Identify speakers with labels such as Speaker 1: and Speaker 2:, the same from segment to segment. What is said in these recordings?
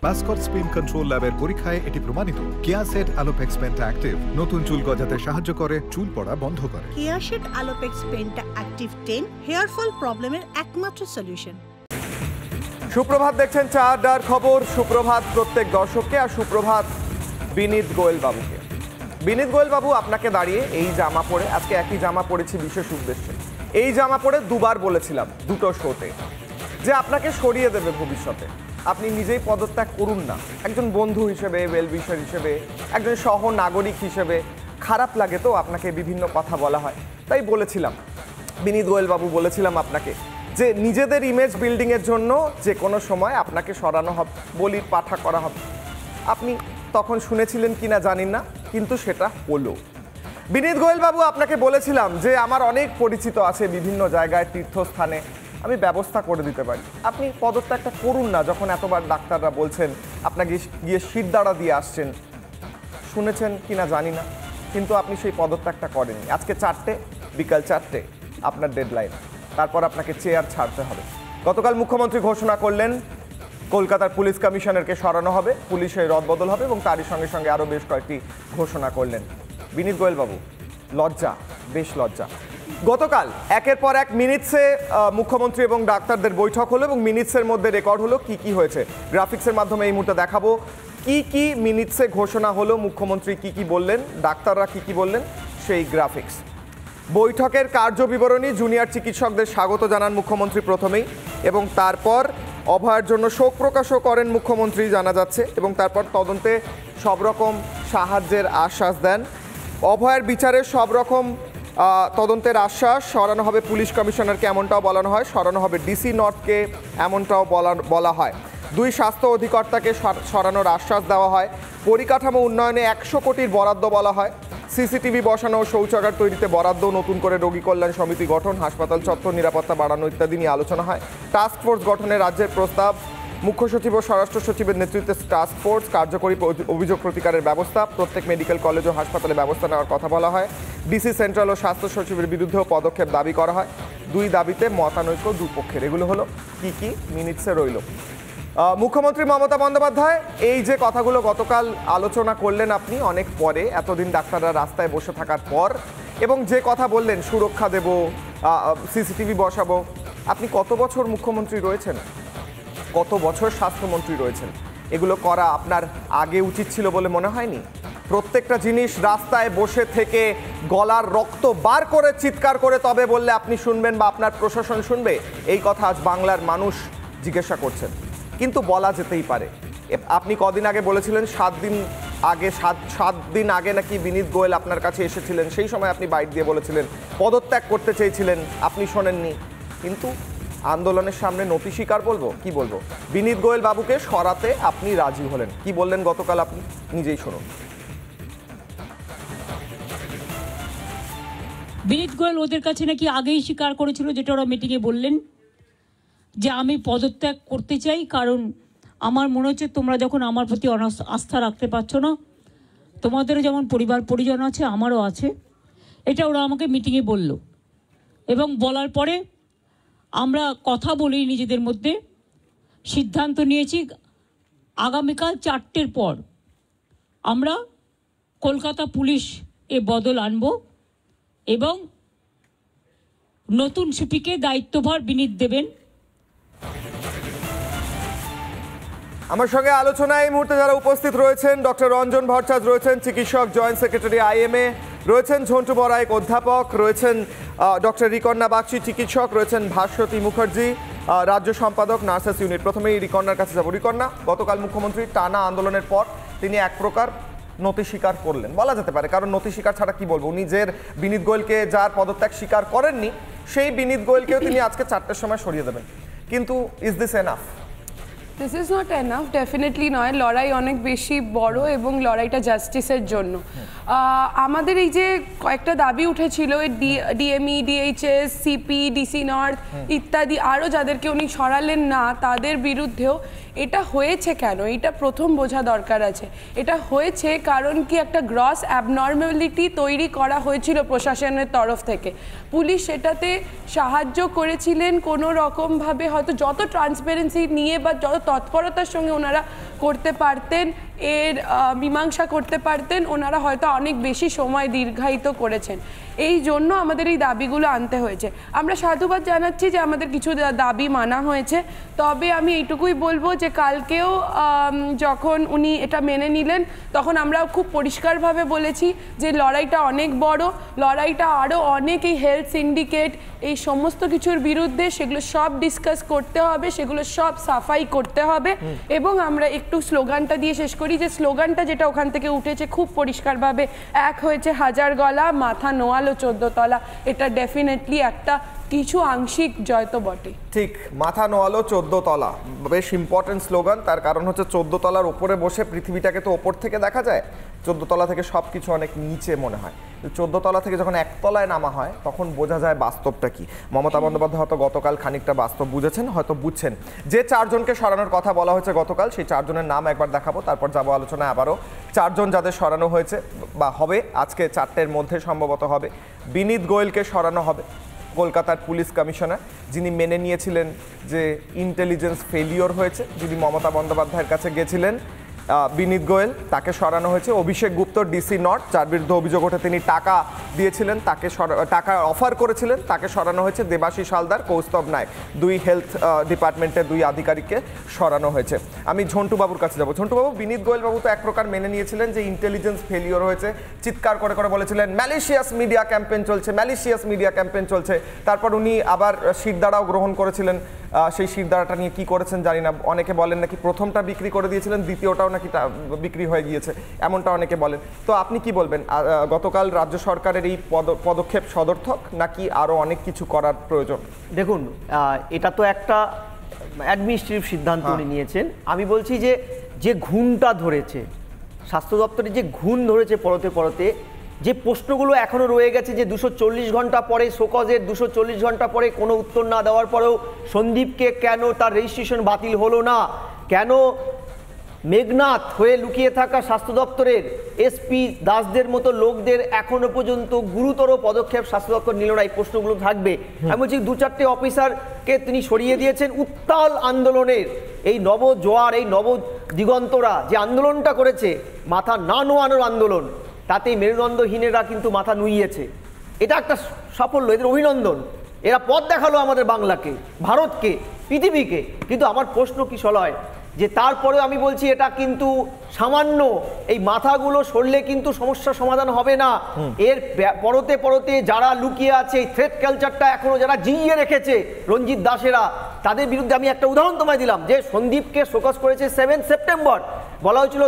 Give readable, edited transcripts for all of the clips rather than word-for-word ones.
Speaker 1: Mascot spin control ল্যাবের পরীক্ষায় এটি প্রমাণিত। কেয়াসেট আলোপেক্স পেন্টা অ্যাক্টিভ নতুন চুল গজাতে সাহায্য করে, চুল পড়া বন্ধ করে।
Speaker 2: Keya Seth alopex penta active 10 hair fall প্রবলেমের একমাত্র সলিউশন।
Speaker 3: সুপ্রভাত, দেখছেন চারটার খবর। সুপ্রভাত প্রত্যেক দর্শককে, আর সুপ্রভাত বিনীত গোয়েল বাবুকে। বিনীত গোয়েল বাবু, আপনাকে দাঁড়িয়ে এই জামা পরে, আজকে একই জামা পরেছি বিশেষ উদ্দেশ্যে, এই জামা পরে দুবার বলেছিলাম দুটো শোতে যে আপনাকে সরিয়ে দেবে ভবিষ্যতে। আপনি নিজেই পদত্যাগ করুন না। একজন বন্ধু হিসেবে, ওয়েল উইশার হিসেবে, একজন সহ নাগরিক হিসেবে খারাপ লাগে তো আপনাকে বিভিন্ন কথা বলা হয়, তাই বলেছিলাম বিনীত গোয়েল বাবু, বলেছিলাম আপনাকে যে নিজেদের ইমেজ বিল্ডিংয়ের জন্য যে কোনো সময় আপনাকে সরানো হবে, বলির পাঠা করা হবে। আপনি তখন শুনেছিলেন কিনা জানি না, কিন্তু সেটা হলো। বিনীত গোয়েল বাবু, আপনাকে বলেছিলাম যে আমার অনেক পরিচিত আছে বিভিন্ন জায়গায়, তীর্থস্থানে, আমি ব্যবস্থা করে দিতে পারি। আপনি পদত্যাগটা করুন না, যখন এতবার ডাক্তাররা বলছেন, আপনাকে গিয়ে শিরদাঁড়া দিয়ে আসছেন, শুনেছেন কিনা জানি না, কিন্তু আপনি সেই পদত্যাগটা করেননি। আজকে 4টে, বিকাল 4টে আপনার ডেডলাইন, তারপর আপনাকে চেয়ার ছাড়তে হবে। গতকাল মুখ্যমন্ত্রী ঘোষণা করলেন কলকাতার পুলিশ কমিশনারকে সরানো হবে, পুলিশের রদবদল হবে, এবং তারই সঙ্গে সঙ্গে আরও বেশ কয়েকটি ঘোষণা করলেন। বিনীত গোয়েল বাবু, লজ্জা, বেশ লজ্জা। গতকাল একের পর এক মিনিটসে মুখ্যমন্ত্রী এবং ডাক্তারদের বৈঠক হলো, এবং মিনিটসের মধ্যে রেকর্ড হলো কি কি হয়েছে। গ্রাফিক্সের মাধ্যমে এই মুহূর্তে দেখাবো কি কি মিনিটসে ঘোষণা হলো, মুখ্যমন্ত্রী কি কি বললেন, ডাক্তাররা কি কি বললেন, সেই গ্রাফিক্স। বৈঠকের কার্যবিবরণী, জুনিয়র চিকিৎসকদের স্বাগত জানান মুখ্যমন্ত্রী প্রথমেই, এবং তারপর অভয়ের জন্য শোক প্রকাশও করেন মুখ্যমন্ত্রী জানা যাচ্ছে, এবং তারপর তদন্তে সব রকম সাহায্যের আশ্বাস দেন। অভয়ের বিচারে সব রকম তদন্তের আশ্বাস, সরানো হবে পুলিশ কমিশনারকে এমনটাও বলানো হয়, সরানো হবে ডিসি নর্থকে এমনটাও বলা হয়। 2 স্বাস্থ্য অধিকর্তাকে সরানোর আশ্বাস দেওয়া হয়। পরিকাঠামো উন্নয়নে 100 কোটির বরাদ্দ বলা হয়। সিসিটিভি বসানো, শৌচাগার তৈরিতে বরাদ্দ, নতুন করে রোগী কল্যাণ সমিতি গঠন, হাসপাতাল চত্বর নিরাপত্তা বাড়ানো ইত্যাদি নিয়ে আলোচনা হয়। টাস্ক ফোর্স গঠনে রাজ্যের প্রস্তাব, মুখ্য সচিব ও স্বরাষ্ট্র সচিবের নেতৃত্বে টাস্ক ফোর্স, কার্যকরী অভিযোগ প্রতিকারের ব্যবস্থা, প্রত্যেক মেডিকেল কলেজ ও হাসপাতালে ব্যবস্থা নেওয়ার কথা বলা হয়। ডিসি সেন্ট্রাল ও স্বাস্থ্য সচিবের বিরুদ্ধেও পদক্ষেপ দাবি করা হয়। 2 দাবিতে মতানৈক্য দুপক্ষের। এগুলো হলো কি কি মিনিটসে রইল। মুখ্যমন্ত্রী মমতা বন্দ্যোপাধ্যায় এই যে কথাগুলো গতকাল আলোচনা করলেন আপনি অনেক পরে, এতদিন ডাক্তাররা রাস্তায় বসে থাকার পর, এবং যে কথা বললেন সুরক্ষা দেব, সিসিটিভি বসাবো। আপনি কত বছর মুখ্যমন্ত্রী রয়েছেন, কত বছর স্বাস্থ্যমন্ত্রী রয়েছেন, এগুলো করা আপনার আগে উচিত ছিল বলে মনে হয়নি? প্রত্যেকটা জিনিস রাস্তায় বসে থেকে গলার রক্ত বার করে চিৎকার করে তবে বললে আপনি শুনবেন বা আপনার প্রশাসন শুনবে, এই কথা আজ বাংলার মানুষ জিজ্ঞাসা করছেন। কিন্তু বলা যেতেই পারে। আপনি কদিন আগে বলেছিলেন 7 দিন আগে নাকি বিনীত গোয়েল আপনার কাছে এসেছিলেন, সেই সময় আপনি বাইট দিয়ে বলেছিলেন পদত্যাগ করতে চেয়েছিলেন, আপনি শোনেননি। কিন্তু আন্দোলনের সামনে নতি স্বীকার বলবো, কি বলবো, বিনীত গোয়েল বাবুকে সরাতে আপনি রাজি হলেন। কি বললেন গতকাল আপনি নিজেই শুনুন।
Speaker 4: বিনীত গোয়েল ওদের কাছে নাকি আগেই স্বীকার করেছিল, যেটা ওরা মিটিংয়ে বললেন, যে আমি পদত্যাগ করতে চাই, কারণ আমার মনে হচ্ছে তোমরা যখন আমার প্রতি আস্থা রাখতে পারছো না, তোমাদেরও যেমন পরিবার পরিজন আছে, আমারও আছে, এটা ওরা আমাকে মিটিংয়ে বলল। এবং বলার পরে আমরা কথা বলি, নিজেদের মধ্যে সিদ্ধান্ত নিয়েছি আগামীকাল 4টের পর আমরা কলকাতা পুলিশ এ বদল আনব, এবং নতুন সিপিকে দায়িত্বভার বিনীত দেবেন।
Speaker 3: আমার সঙ্গে আলোচনায় এই মুহূর্তে যারা উপস্থিত রয়েছেন, ডক্টর রঞ্জন ভট্টাচার্য রয়েছেন, চিকিৎসক, জয়েন্ট সেক্রেটারি IMA রয়েছেন, ঝন্টু বড়াইক অধ্যাপক রয়েছেন, ডক্টর রিকন্যা বাগচি চিকিৎসক রয়েছেন, ভাস্বতী মুখার্জি রাজ্য সম্পাদক, নার্সেস ইউনিট। প্রথমেই রিকন্যার কাছে যাব। রিকন্যা, গতকাল মুখ্যমন্ত্রী টানা আন্দোলনের পর তিনি এক প্রকার নতি স্বীকার করলেন বলা যেতে পারে, কারণ নতি স্বীকার ছাড়া কি বলবো, নিজের বিনীত গোয়েলকে যার পদত্যাগ স্বীকার করেননি, সেই বিনীত গোয়েলকেও তিনি আজকে 4টের সময় সরিয়ে দেবেন। কিন্তু is this enough?
Speaker 5: This is not enough, definitely নয়। লড়াই অনেক বেশি বড়, এবং লড়াইটা জাস্টিসের জন্য। আমাদের এই যে কয়েকটা দাবি উঠেছিল, DME, DHS, CP, DC north ইত্যাদি, আরও যাদেরকে উনি সরালেন না, তাদের বিরুদ্ধেও এটা হয়েছে কেন, এটা প্রথম বোঝা দরকার আছে। এটা হয়েছে কারণ কি একটা গ্রস অ্যাবনর্মালিটি তৈরি করা হয়েছিল প্রশাসনের তরফ থেকে। পুলিশ সেটাতে সাহায্য করেছিলেন কোনো রকমভাবে, হয়তো যত ট্রান্সপারেন্সি নিয়ে বা যত তৎপরতার সঙ্গে ওনারা করতে পারতেন, এর মীমাংসা করতে পারতেন, ওনারা হয়তো অনেক বেশি সময় দীর্ঘায়িত করেছেন। এই জন্য আমাদের এই দাবিগুলো আনতে হয়েছে। আমরা সাধুবাদ জানাচ্ছি যে আমাদের কিছু দাবি মানা হয়েছে, তবে আমি এইটুকুই বলবো যে কালকেও যখন উনি এটা মেনে নিলেন তখন আমরা খুব পরিষ্কারভাবে বলেছি যে লড়াইটা অনেক বড়, লড়াইটা আরও অনেক এই হেলথ সিন্ডিকেট এই সমস্ত কিছুর বিরুদ্ধে, সেগুলো সব ডিসকাস করতে হবে, সেগুলো সব সাফাই করতে হবে। এবং আমরা একটু স্লোগানটা দিয়ে শেষ করি, যে স্লোগানটা যেটা ওখান থেকে উঠেছে খুব পরিষ্কারভাবে, এক হয়েছে হাজার গলা, মাথা নোয়ালো 14 তলা। এটা ডেফিনেটলি একটা কিছু আংশিক জয় তো বটে।
Speaker 3: ঠিক, মাথা নোয়ালো 14 তলা, বেশ ইম্পর্টেন্ট স্লোগান। তার কারণ হচ্ছে 14 তলার ওপরে বসে পৃথিবীটাকে তো ওপর থেকে দেখা যায়, 14 তলা থেকে সব কিছু অনেক নিচে মনে হয়। 14 তলা থেকে যখন একতলায় নামা হয় তখন বোঝা যায় বাস্তবটা কি। মমতা বন্দ্যোপাধ্যায় হয়তো গতকাল খানিকটা বাস্তব বুঝেছেন, হয়তো বুঝছেন। যে 4 জনকে সরানোর কথা বলা হয়েছে গতকাল, সেই 4 জনের নাম একবার দেখাবো, তারপর যাবো আলোচনায় আবারও। 4 জন যাদের সরানো হয়েছে বা হবে, আজকে 4টের মধ্যে সম্ভবত হবে। বিনীত গোয়েলকে সরানো হবে, কলকাতার পুলিশ কমিশনার, যিনি মেনে নিয়েছিলেন যে ইন্টেলিজেন্স ফেলিওর হয়েছে, যিনি মমতা বন্দ্যোপাধ্যায়ের কাছে গেছিলেন। বিনীত গোয়েল, তাকে সরানো হয়েছে। অভিষেক গুপ্ত ডিসি নর্থ, যার বিরুদ্ধে অভিযোগ ওঠে তিনি টাকা দিয়েছিলেন, তাকে টাকা অফার করেছিলেন, তাকে সরানো হয়েছে। দেবাশিস হালদার, কৌস্তব নায়ক, 2 হেলথ ডিপার্টমেন্টের 2 আধিকারিককে সরানো হয়েছে। আমি ঝন্টুবাবুর কাছে যাব। ঝন্টুবাবু, বিনীত গোয়েল বাবু তো এক প্রকার মেনে নিয়েছিলেন যে ইন্টেলিজেন্স ফেলিওর হয়েছে, চিৎকার করে করে বলেছিলেন ম্যালিশিয়াস মিডিয়া ক্যাম্পেইন চলছে, ম্যালিশিয়াস মিডিয়া ক্যাম্পেইন চলছে। তারপর উনি আবার শিরদাঁড়াও গ্রহণ করেছিলেন। সেই শিরদাঁড়াটা নিয়ে কি করেছেন জানি না, অনেকে বলেন নাকি প্রথমটা বিক্রি করে দিয়েছিলেন, দ্বিতীয়টাও নাকি বিক্রি হয়ে গিয়েছে, এমনটা অনেকে বলেন। তো আপনি কি বলবেন, গতকাল রাজ্য সরকারের এই পদক্ষেপ সদর্থক নাকি আরও অনেক কিছু করার প্রয়োজন?
Speaker 6: দেখুন, এটা তো একটা অ্যাডমিনিস্ট্রেটিভ সিদ্ধান্ত উনি নিয়েছেন। আমি বলছি যে যে ঘুণটা ধরেছে স্বাস্থ্য দপ্তরে, যে ঘুণ ধরেছে পরতে পরতে, যে প্রশ্নগুলো এখনও রয়ে গেছে, যে 240 ঘন্টা পরে শোকজের 240 ঘন্টা পরে কোনো উত্তর না দেওয়ার পরেও সন্দীপকে কেন তার রেজিস্ট্রেশন বাতিল হলো না, কেন মেঘনাথ হয়ে লুকিয়ে থাকা স্বাস্থ্য দপ্তরের এসপি দাসদের মতো লোকদের এখনো পর্যন্ত গুরুতর পদক্ষেপ স্বাস্থ্য দপ্তর নিল না, এই প্রশ্নগুলো থাকবে। আমি বলছি 2-4টে অফিসারকে তিনি সরিয়ে দিয়েছেন। উত্তাল আন্দোলনের এই নব জোয়ার, এই নব দিগন্তরা যে আন্দোলনটা করেছে, মাথা না নোয়ানোর আন্দোলন, তাতেই মেরুদণ্ডহীনেরা কিন্তু মাথা নুইয়েছে। এটা একটা সাফল্য, এদের অভিনন্দন। এরা পথ দেখালো আমাদের বাংলাকে, ভারতকে, পৃথিবীকে। কিন্তু আমার প্রশ্ন কি সলয়, যে তারপরে আমি বলছি এটা কিন্তু সামান্য, এই মাথাগুলো সরলে কিন্তু সমস্যার সমাধান হবে না। এর পরতে পরতে যারা লুকিয়ে আছে, এই থ্রেট কালচারটা এখনো যারা জিইয়ে রেখেছে, রঞ্জিত দাসেরা, তাদের বিরুদ্ধে আমি একটা উদাহরণ তোমায় দিলাম, যে সন্দীপকে শোকজ করেছে 7 সেপ্টেম্বর। বলা হয়েছিল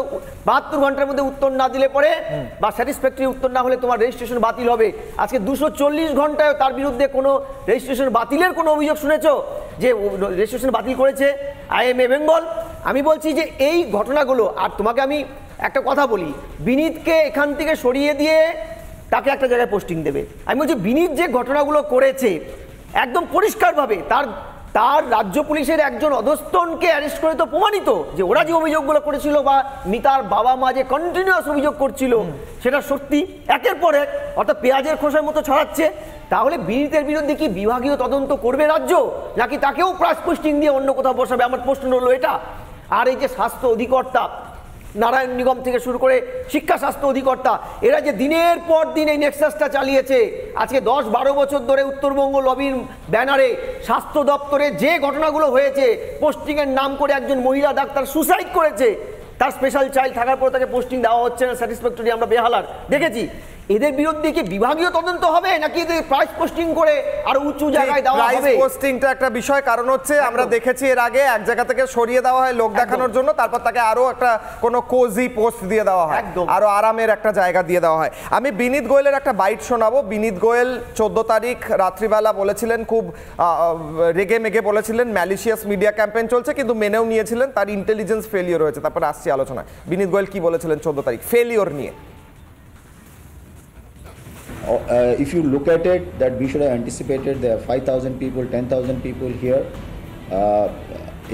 Speaker 6: 72 ঘন্টার মধ্যে উত্তর না দিলে পরে বা স্যাটিসফ্যাক্টরি উত্তর না হলে তোমার রেজিস্ট্রেশন বাতিল হবে। আজকে 240 ঘন্টায় তার বিরুদ্ধে কোনো রেজিস্ট্রেশন বাতিলের কোনো অভিযোগ শুনেছ যে রেজিস্ট্রেশন বাতিল করেছে IMA বেঙ্গল? আমি বলছি যে এই ঘটনাগুলো, আর তোমাকে আমি একটা কথা বলি, বিনীতকে এখান থেকে সরিয়ে দিয়ে তাকে একটা জায়গায় পোস্টিং দেবে। আমি বলছি বিনীত যে ঘটনাগুলো করেছে একদম পরিষ্কারভাবে তার রাজ্য পুলিশের একজন অধস্তনকে অ্যারেস্ট করে তো প্রমাণিত যে ওরা যে অভিযোগগুলো করেছিল বা মিতার বাবা মা যে কন্টিনিউয়াস অভিযোগ করছিল সেটা সত্যি, একের পর এক, অর্থাৎ পেঁয়াজের খোসার মতো ছড়াচ্ছে। তাহলে বিনীতের বিরুদ্ধে কি বিভাগীয় তদন্ত করবে রাজ্য, নাকি তাকেও প্রাইস পোস্টিং দিয়ে অন্য কোথাও বসাবে? আমার প্রশ্ন হলো এটা। আর এই যে স্বাস্থ্য অধিকর্তা, নারায়ণ নিগম থেকে শুরু করে শিক্ষা স্বাস্থ্য অধিকর্তা, এরা যে দিনের পর দিন এই নেক্সাসটা চালিয়েছে, আজকে 10-12 বছর ধরে উত্তরবঙ্গ লবির ব্যানারে স্বাস্থ্য দপ্তরে যে ঘটনাগুলো হয়েছে, পোস্টিংয়ের নাম করে একজন মহিলা ডাক্তার সুসাইড করেছে, তার স্পেশাল চাইল্ড থাকার পর তাকে পোস্টিং দেওয়া হচ্ছে না, স্যাটিসফ্যাক্টরি আমরা বেহালার দেখেছি। এদের বিরুদ্ধে কি বিভাগীয় তদন্ত হবে, নাকি এদের প্রাইস পোস্টিং করে আর উঁচু জায়গায় দেওয়া হবে?
Speaker 3: প্রাইস পোস্টিংটা একটা বিষয়, কারণ হচ্ছে আমরা দেখেছি এর আগে এক জায়গা থেকে সরিয়ে দেওয়া হয় লোক দেখানোর জন্য, তারপর তাকে আরো একটা কোনো কোজি পোস্ট দিয়ে দেওয়া হয়, আরো আরামের একটা জায়গা দিয়ে দেওয়া হয়। আমি বিনীত গোয়েলের একটা বাইট শোনাবো। বিনীত গোয়েল 14 তারিখ রাত্রিবেলা বলেছিলেন, খুব রেগে মেগে বলেছিলেন ম্যালিশিয়াস মিডিয়া ক্যাম্পেইন চলছে, কিন্তু মেনেও নিয়েছিলেন তার ইন্টেলিজেন্স ফেলিওর হয়েছে। তারপর আসছি আলোচনায়। বিনীত গোয়েল কি বলেছিলেন 14 তারিখ ফেলিওর নিয়ে?
Speaker 7: If you look at it, that we should have anticipated there are 5,000 people, 10,000 people here.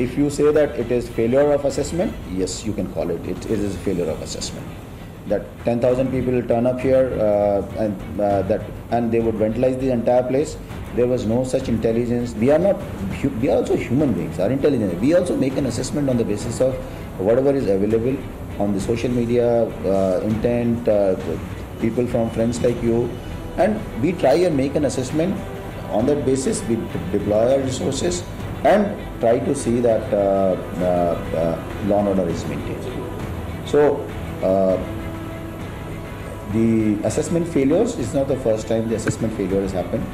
Speaker 7: If you say that it is failure of assessment, yes, you can call it. It is a failure of assessment. That 10,000 people will turn up here and that and they would vandalize the entire place. There was no such intelligence. We are also human beings, our intelligence. We also make an assessment on the basis of whatever is available on the social media, intent, people from friends like you, and we try and make an assessment. On that basis, we deploy our resources and try to see that law and order is maintained. So the assessment failures is not the first time the assessment failure has happened.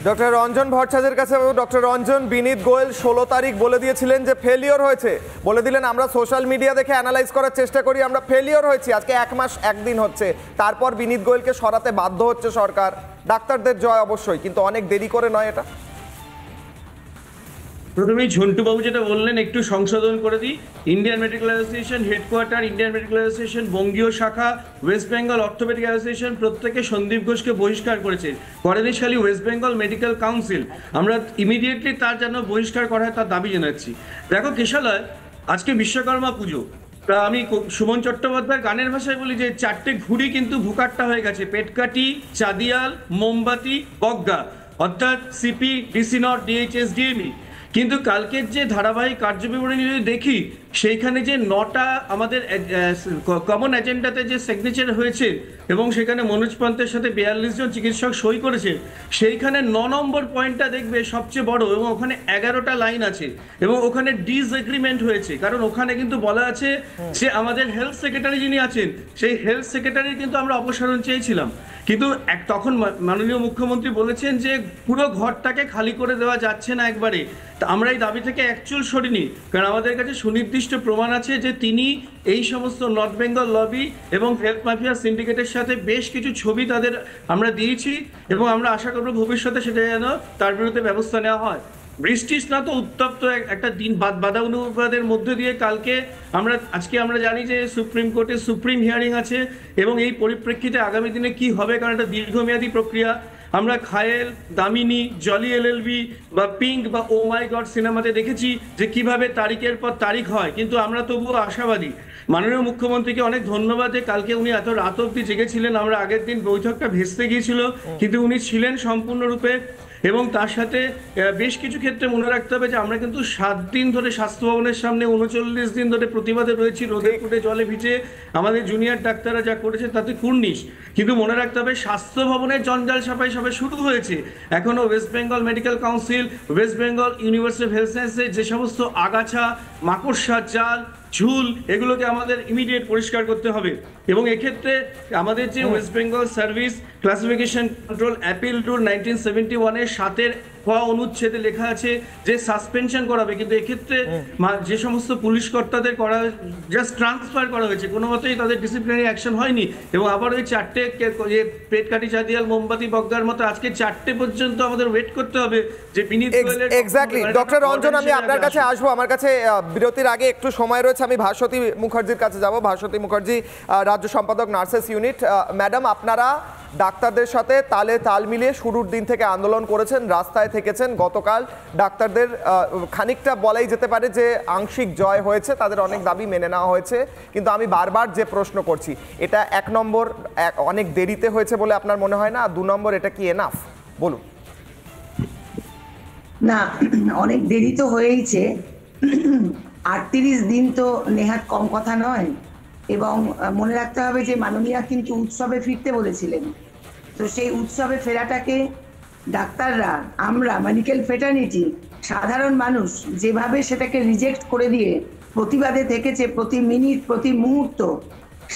Speaker 3: Doctor Ranjan ভট্টাচার্যের কাছে doctor Ranjan, বিনীত গোয়েল 16 তারিখ বলে দিয়েছিলেন যে failure হয়েছে, বলে দিলেন আমরা সোশ্যাল মিডিয়া দেখে অ্যানালাইজ করার চেষ্টা করি, আমরা ফেলিওর হয়েছি। আজকে 1 মাস 1 দিন হচ্ছে, তারপর বিনীত গোয়েলকে সরাতে বাধ্য হচ্ছে সরকার। ডাক্তারদের জয় অবশ্যই, কিন্তু অনেক দেরি করে নয় এটা?
Speaker 8: প্রথমেই ঝন্টুবাবু যেটা বললেন একটু সংশোধন করে দিই। Indian medical association headquarter, Indian medical association বঙ্গীয় শাখা, ওয়েস্ট বেঙ্গল অর্থোপেডিক অ্যাসোসিয়েশন প্রত্যেকে সন্দীপ ঘোষকে বহিষ্কার করেছে। করেনি খালি ওয়েস্ট বেঙ্গল মেডিকেল কাউন্সিল। আমরা ইমিডিয়েটলি তার যেন বহিষ্কার করা হয় তার দাবি জানাচ্ছি। দেখো কেশালয়, আজকে বিশ্বকর্মা পুজো, আমি সুমন চট্টোপাধ্যায়ের গানের ভাষায় বলি যে 4টে ঘুড়ি কিন্তু ভুকাট্টা হয়ে গেছে, পেটকাটি, চাঁদিয়াল, মোমবাতি, বগ্গা, অর্থাৎ CP, DC not, DHS, DME. কিন্তু কালকের যে ধারাবাহিক কার্যবিবরণী যদি দেখি, সেইখানে যে 9টা আমাদের কমন এজেন্ডাতে যে সিগনেচার হয়েছে এবং সেখানে মনোজ পন্থের সাথে 42 জন চিকিৎসক সই করেছে, সেইখানে 9 নম্বর পয়েন্টটা দেখবে সবচেয়ে বড়, এবং ওখানে 11টা লাইন আছে এবং ওখানে ডিসএগ্রিমেন্ট হয়েছে। কারণ ওখানে কিন্তু বলা আছে যে আমাদের হেলথ সেক্রেটারি যিনি আছেন, সেই হেলথ সেক্রেটারির কিন্তু আমরা অপসারণ চেয়েছিলাম, কিন্তু তখন মাননীয় মুখ্যমন্ত্রী বলেছেন যে পুরো ঘরটাকে খালি করে দেওয়া যাচ্ছে না একবারে। তা আমরা এই দাবি থেকে অ্যাকচুয়াল সরিনি, কারণ আমাদের কাছে সুনির্দিষ্ট প্রমাণ আছে যে তিনি এই সমস্ত নর্থ বেঙ্গল লবি এবং হেলথ মাফিয়া সিন্ডিকেটের সাথে বেশ কিছু ছবি তাদের আমরা দিয়েছি, এবং আমরা আশা করব ভবিষ্যতে সেটা যেন তার বিরুদ্ধে ব্যবস্থা নেওয়া হয়। বৃষ্টি স্নাত উত্তপ্ত একটা দিন বাধা অনুবাদের মধ্যে দিয়ে আজকে আমরা জানি যে সুপ্রিম কোর্টে সুপ্রিম হিয়ারিং আছে, এবং এই পরিপ্রেক্ষিতে আগামী দিনে কি হবে, কারণ এটা দীর্ঘমেয়াদী প্রক্রিয়া। আমরা খায়েল, দামিনী, জলি এলএলবি বা পিঙ্ক বা ও মাই গড সিনেমাতে দেখেছি যে কিভাবে তারিখের পর তারিখ হয়, কিন্তু আমরা তবুও আশাবাদী। মাননীয় মুখ্যমন্ত্রীকে অনেক ধন্যবাদ যে কালকে উনি এত রাত অবধি জেগেছিলেন। আমরা আগের দিন বৈঠকটা ভেস্তে গিয়েছিল, কিন্তু উনি ছিলেন সম্পূর্ণরূপে। এবং তার সাথে বেশ কিছু ক্ষেত্রে মনে রাখতে হবে যে আমরা কিন্তু 7 দিন ধরে স্বাস্থ্য ভবনের সামনে 39 দিন ধরে প্রতিবাদে রয়েছি, রোদে ফুটে জলে ভিজে। আমাদের জুনিয়র ডাক্তাররা যা করেছে তাতে কুর্নিশ, কিন্তু মনে রাখতে হবে স্বাস্থ্য ভবনের জঞ্জাল সাফাই সবে শুরু হয়েছে। এখনো West Bengal medical council, West Bengal university of health সায়েন্সের যে সমস্ত আগাছা, মাকড়সার জাল, ঝুল, এগুলোকে আমাদের ইমিডিয়েট পরিষ্কার করতে হবে। এবং এক্ষেত্রে আমাদের যে West Bengal service classification control appeal rule 1971-এর 7-এর অনুচ্ছেদে লেখা আছে যে সাসপেনশন করাবে, কিন্তু এক্ষেত্রে যে সমস্ত পুলিশ কর্তাদের করা জাস্ট ট্রান্সফার করা হয়েছে, কোনো মতেই তাদের ডিসিপ্লিনারি অ্যাকশন হয়নি। এবং আবার ওই 4টে পেটকাটি, চাঁদিয়াল, মোমবাতি, বগ্গার মতো আজকে 4টে পর্যন্ত আমাদের ওয়েট করতে হবে যে বিনীত গোয়েলের।
Speaker 3: এক্স্যাক্টলি ডক্টর রঞ্জন, আমি আপনার কাছে আসবো। আমার কাছে বিরতির আগে একটু সময় রয়েছে, আমি ভাস্বতী মুখার্জির কাছে যাব। ভাস্বতী মুখার্জি, রাজ্য সম্পাদক নার্সেস ইউনিট। ম্যাডাম, আপনারা ডাক্তারদের সাথে তালে তাল মিলিয়ে শুরুর দিন থেকে আন্দোলন করেছেন, রাস্তায় থেকেছেন। গতকাল ডাক্তারদের খানিকটা বলাই যেতে পারে যে আংশিক জয় হয়েছে, তাদের অনেক দাবি মেনে নেওয়া হয়েছে। কিন্তু আমি বারবার যে প্রশ্ন করছি, এটা 1 নম্বর অনেক দেরিতে হয়েছে বলে আপনার মনে হয় না? 2 নম্বর, এটা কি এনাফ? বলুন।
Speaker 9: না, অনেক দেরি তো হয়েইছে। 38 দিন তো নেহাত কম কথা নয়। এবং মনে রাখতে হবে যে মাননীয়া কিন্তু উৎসবে ফিরতে বলেছিলেন, তো সেই উৎসবে ফেরাটাকে ডাক্তাররা, আমরা মেডিকেল ফ্রেটার্নিটি, সাধারণ মানুষ যেভাবে সেটাকে রিজেক্ট করে দিয়ে প্রতিবাদে থেকেছে, প্রতি মিনিট প্রতি মুহূর্ত,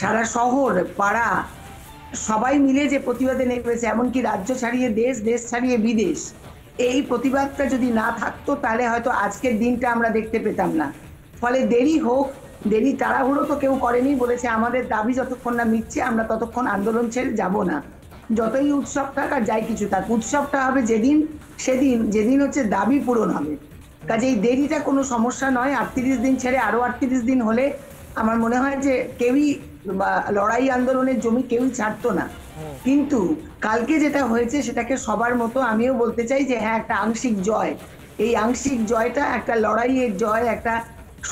Speaker 9: সারা শহর পাড়া সবাই মিলে যে প্রতিবাদে নেমেছে, এমনকি রাজ্য ছাড়িয়ে দেশ, দেশ ছাড়িয়ে বিদেশ, এই প্রতিবাদটা যদি না থাকতো তাহলে হয়তো আজকের দিনটা আমরা দেখতে পেতাম না। ফলে দেরি হোক, দেরি তাড়াহুড়ো তো কেউ করেনি, বলেছে আমাদের দাবি যতক্ষণ না মিটছে আমরা ততক্ষণ আন্দোলন ছেড়ে যাব না। যতই উৎসব থাক আর যাই কিছু থাক, উৎসবটা হবে যেদিন হচ্ছে দাবি পূরণ হবে। কাজে এই দেরিটা কোনো সমস্যা নয়। 38 দিন ছেড়ে আরো 38 দিন হলে আমার মনে হয় যে কেউই লড়াই আন্দোলনের জমি কেউই ছাড়তো না। কিন্তু কালকে যেটা হয়েছে সেটাকে সবার মতো আমিও বলতে চাই যে হ্যাঁ, একটা আংশিক জয়। এই আংশিক জয়টা একটা লড়াইয়ের জয়, একটা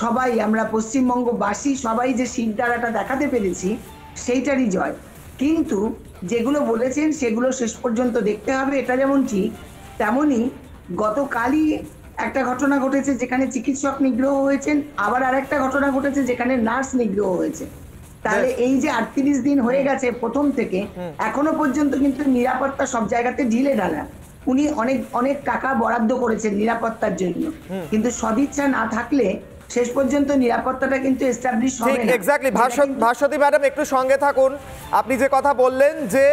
Speaker 9: সবাই আমরা পশ্চিমবঙ্গবাসী সবাই যে শিরদাঁড়াটা দেখাতে পেরেছি সেইটারই জয়। কিন্তু যেগুলো বলেছেন সেগুলো শেষ পর্যন্ত দেখতে হবে, এটা যেমন ঠিক তেমনই গতকালই একটা ঘটনা ঘটেছে যেখানে চিকিৎসক নিগ্রহ হয়েছেন, আবার আরেকটা ঘটনা ঘটেছে যেখানে নার্স নিগ্রহ হয়েছে। তাহলে এই যে 38 দিন হয়ে গেছে প্রথম থেকে এখনো পর্যন্ত কিন্তু নিরাপত্তা সব জায়গাতে ঢিলে ঢালা। উনি অনেক অনেক টাকা বরাদ্দ করেছেন নিরাপত্তার জন্য, কিন্তু সদিচ্ছা না থাকলে শেষ পর্যন্ত নিরাপত্তাটা কিন্তু এস্টাবলিশ হবে না।
Speaker 3: এক্স্যাক্টলি। ভাস্বতী ম্যাডাম একটু সঙ্গে থাকুন। আপনি যে কথা বললেন যে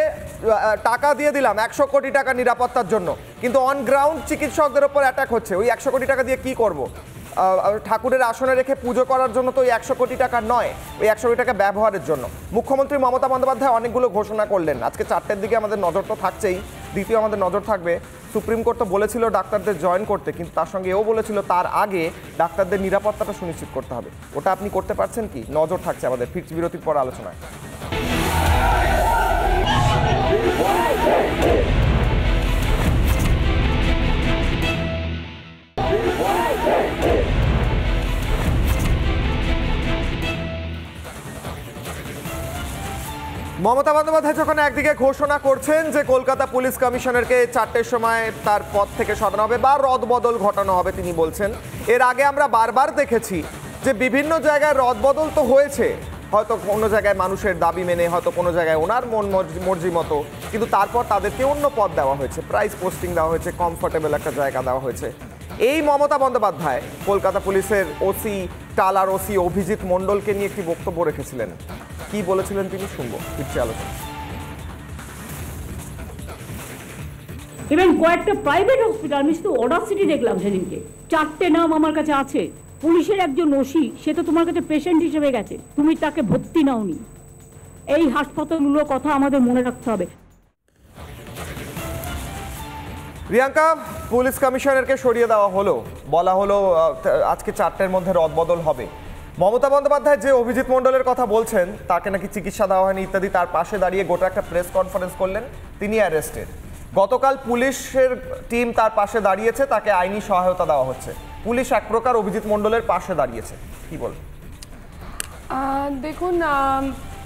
Speaker 3: টাকা দিয়ে দিলাম 100 কোটি টাকা নিরাপত্তার জন্য, কিন্তু অন গ্রাউন্ড চিকিৎসকদের উপর অ্যাটাক হচ্ছে। ওই 100 কোটি টাকা দিয়ে কি করব? ঠাকুরের আসনে রেখে পুজো করার জন্য তো ওই 100 কোটি টাকা নয়, ওই 100 কোটি টাকা ব্যবহারের জন্য। মুখ্যমন্ত্রী মমতা বন্দ্যোপাধ্যায় অনেকগুলো ঘোষণা করলেন। আজকে 4টের দিকে আমাদের নজর তো থাকছেই, দ্বিতীয় আমাদের নজর থাকবে সুপ্রিম কোর্ট তো বলেছিল ডাক্তারদের জয়েন করতে, কিন্তু তার সঙ্গে এও বলেছিল তার আগে ডাক্তারদের নিরাপত্তাটা সুনিশ্চিত করতে হবে। ওটা আপনি করতে পারছেন কি? নজর থাকছে আমাদের। ফিরছি বিরতির পর আলোচনায়। মমতা বন্দ্যোপাধ্যায় যখন একদিকে ঘোষণা করছেন যে কলকাতা পুলিশ কমিশনারকে 4টের সময় তার পদ থেকে সরানো হবে বা রদবদল ঘটানো হবে, তিনি বলছেন। এর আগে আমরা বারবার দেখেছি যে বিভিন্ন জায়গায় রদবদল তো হয়েছে, হয়তো কোনো জায়গায় মানুষের দাবি মেনে, হয়তো কোনো জায়গায় ওনার মন মর্জি মতো, কিন্তু তারপর তাদেরকে অন্য পদ দেওয়া হয়েছে, প্রাইস পোস্টিং দেওয়া হয়েছে, কমফোর্টেবল একটা জায়গা দেওয়া হয়েছে। এই মমতা বন্দ্যোপাধ্যায় কলকাতা পুলিশের ওসি টালার ওসি অভিজিৎ মণ্ডলকে নিয়ে একটি বক্তব্য রেখেছিলেন। কি বলেছিলেন তিনি শুনবো, ফিরছি আলোচনা।
Speaker 4: ইভেন কয়েকটা প্রাইভেট হসপিটাল, আমি শুধু অডাসিটি দেখলাম সেদিনকে, 4টে নাম আমার কাছে আছে। পুলিশের একজন ওসি, সে তো তোমার কাছে পেশেন্ট হিসেবে গেছে, তুমি তাকে ভর্তি নাওনি। এই হাসপাতালগুলোর কথা আমাদের মনে রাখতে হবে।
Speaker 3: প্রিয়াঙ্কা, পুলিশ কমিশনারকে সরিয়ে দেওয়া হলো, বলা হলো আজকে 4টের মধ্যে রদবদল হবে। মমতা বন্দ্যোপাধ্যায় যে অভিজিৎ মণ্ডলের কথা বলছেন তাকে নাকি চিকিৎসা দেওয়া হয়নি ইত্যাদি, তার পাশে দাঁড়িয়ে গোটা একটা প্রেস কনফারেন্স করলেন, তিনি অ্যারেস্টেড। গতকাল পুলিশের টিম তার পাশে দাঁড়িয়েছে, তাকে আইনি সহায়তা দেওয়া হচ্ছে। পুলিশ এক প্রকার অভিজিৎ মণ্ডলের পাশে দাঁড়িয়েছে, কি বল?
Speaker 5: দেখুন,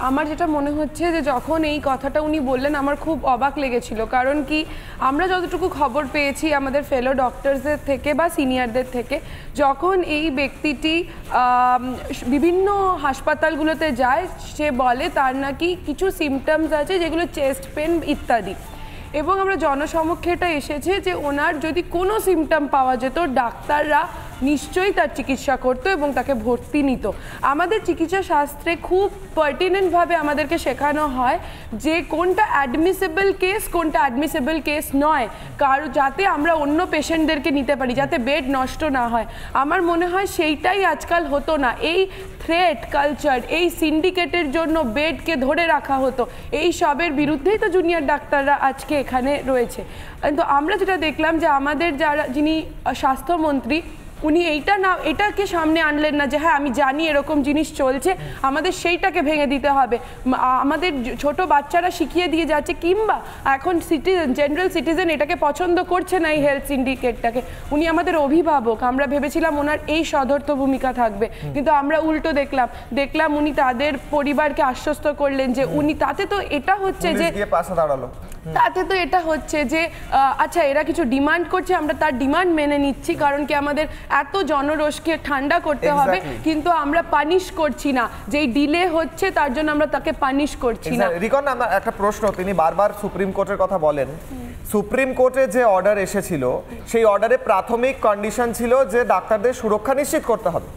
Speaker 5: আমার যেটা মনে হচ্ছে যে যখন এই কথাটা উনি বললেন আমার খুব অবাক লেগেছিল। কারণ কি, আমরা যতটুকু খবর পেয়েছি আমাদের ফেলো ডক্টরসদের থেকে বা সিনিয়রদের থেকে, যখন এই ব্যক্তিটি বিভিন্ন হাসপাতালগুলোতে যায়, সে বলে তার নাকি কিছু সিমটমস আছে যেগুলো চেস্ট পেন ইত্যাদি, এবং আমরা জনসমক্ষে এটা এসেছে যে ওনার যদি কোনো সিমটম পাওয়া যেত ডাক্তাররা নিশ্চয়ই তার চিকিৎসা করতো এবং তাকে ভর্তি নিত। আমাদের চিকিৎসা শাস্ত্রে খুব পার্টিনেন্টভাবে আমাদেরকে শেখানো হয় যে কোনটা অ্যাডমিসেবল কেস, কোনটা অ্যাডমিসেবল কেস নয়, কারণ যাতে আমরা অন্য পেশেন্টদেরকে নিতে পারি, যাতে বেড নষ্ট না হয়। আমার মনে হয় সেইটাই আজকাল হতো না। এই থ্রেট কালচার, এই সিন্ডিকেটের জন্য বেডকে ধরে রাখা হতো, এই সবের বিরুদ্ধেই তো জুনিয়র ডাক্তাররা আজকে এখানে রয়েছে। কিন্তু আমরা যেটা দেখলাম যে আমাদের যিনি স্বাস্থ্যমন্ত্রী, উনি এটাকে সামনে আনলেন না যে হ্যাঁ আমি জানি এরকম জিনিস চলছে, আমাদের সেইটাকে ভেঙে দিতে হবে। আমাদের ছোট বাচ্চারা শিখিয়ে দিয়ে যাচ্ছে, কিংবা এখন জেনারেল সিটিজেন এটাকে পছন্দ করছে না এই হেলথ সিন্ডিকেটটাকে। উনি আমাদের অভিভাবক, আমরা ভেবেছিলাম ওনার এই সদর্থ ভূমিকা থাকবে, কিন্তু আমরা উল্টো দেখলাম উনি তাদের পরিবারকে আশ্বস্ত করলেন যে উনি, তাতে তো এটা হচ্ছে যে আচ্ছা এরা কিছু ডিমান্ড করছে, আমরা তার ডিমান্ড মেনে নিচ্ছি, কারণ কি আমাদের এত জনরোষকে ঠান্ডা করতে হবে, কিন্তু আমরা পানিশ করছি না, যেই ডিলে হচ্ছে তার জন্য আমরা তাকে পানিশ করছি না।
Speaker 3: রিকন, আমার একটা প্রশ্ন, তিনি বারবার সুপ্রিম কোর্টের কথা বলেন। সুপ্রিম কোর্টে যে অর্ডার এসেছিল সেই অর্ডারে প্রাথমিক কন্ডিশন ছিল যে ডাক্তারদের সুরক্ষা নিশ্চিত করতে হবে।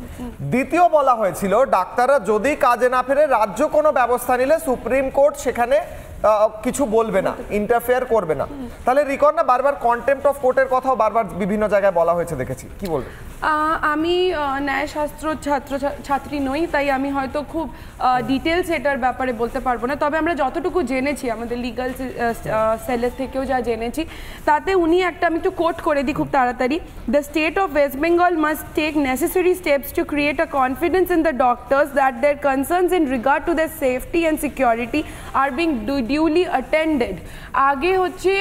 Speaker 3: দ্বিতীয় বলা হয়েছিল ডাক্তাররা যদি কাজে না ফেরে রাজ্য কোনো ব্যবস্থা নিলে সুপ্রিম কোর্ট সেখানে কিছু বলবে না, ইন্টারফেয়ার করবে না। তাহলে রিকন, না বারবার কন্টেম্প্ট অফ কোর্টের কথাও বারবার বিভিন্ন জায়গায় বলা হয়েছে দেখেছি, কি বলবে?
Speaker 5: আমি ন্যায়শাস্ত্র ছাত্রী নই, তাই আমি হয়তো খুব ডিটেলস এটার ব্যাপারে বলতে পারবো না। তবে আমরা যতটুকু জেনেছি, আমাদের লিগাল সেলের থেকেও যা জেনেছি, তাতে উনি একটা, আমি একটু কোট করে দিই খুব তাড়াতাড়ি। The state of West Bengal must take necessary steps to create a confidence in the doctors that their concerns in regard to their safety and security are being duly attended. আগে হচ্ছে